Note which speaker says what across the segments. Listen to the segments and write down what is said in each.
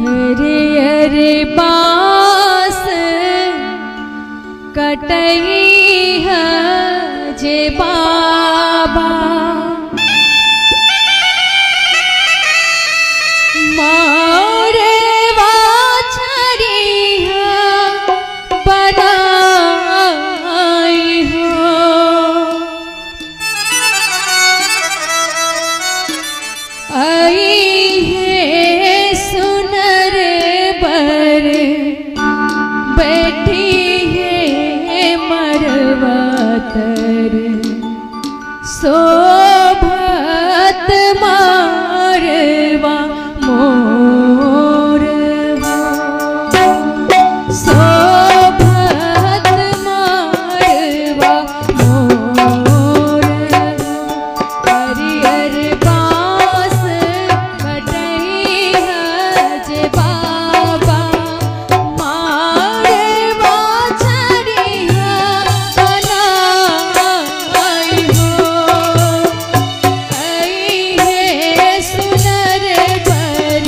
Speaker 1: हरे बास कटई है जे बाबा मारे वाछरी है बनाई हो आई है सुनर बर बैठी है मरवतर शोभत मारवा मोर शोभत मारवा मोर हरियर बास कटई है जे बाबा मारे वाछरी है बनाई हो आई है सुनर बर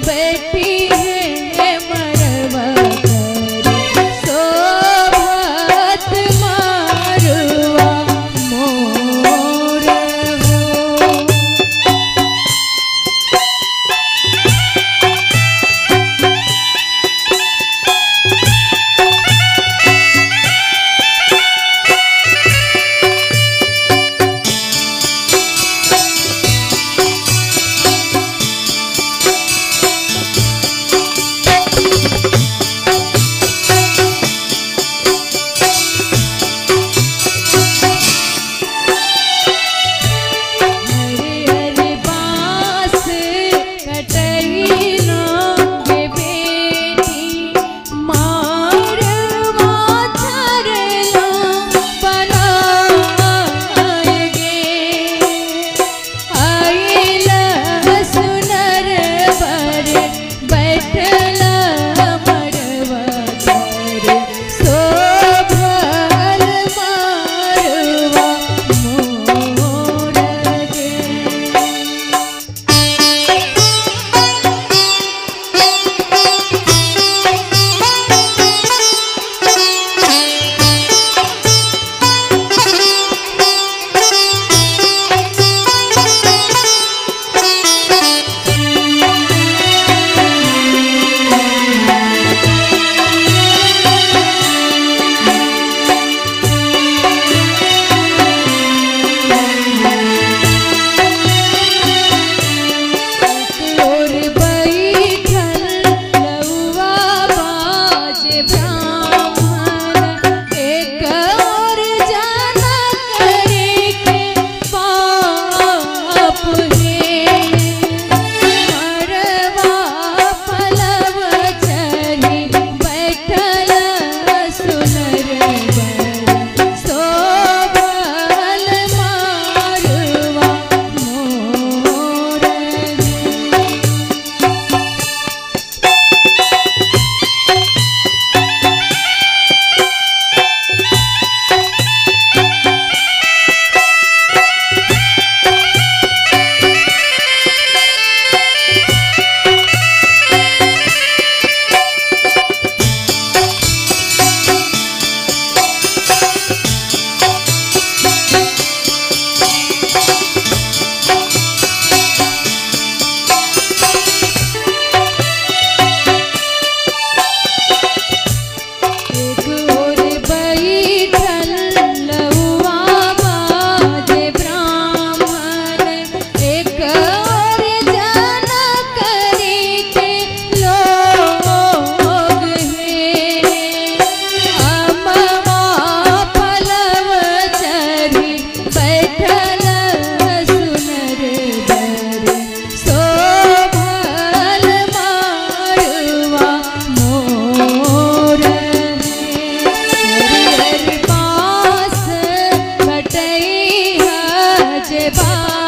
Speaker 1: बैठी है मरवतर शोभत मारवा मोर हरे बास कटई ना गे बेटी मार वाछरला बनाएगे आइल सुनर बर बैठल मरवतर शोभल मारवा मोर गे और बैठल लौवा बाजे ब्राह्मण एक और जाना करे के पाप है मरवा पलव चढ़ी बैठल सुनर बर शोभल मारवा मोर एक और बैठल लौवा बाजे ब्राह्मण एक और जाना करे के लोग हैं अमवा पलव चढ़ी बैठल सुनर बर शोभल मारवा मोर हरियर बास कटई है जे बाबा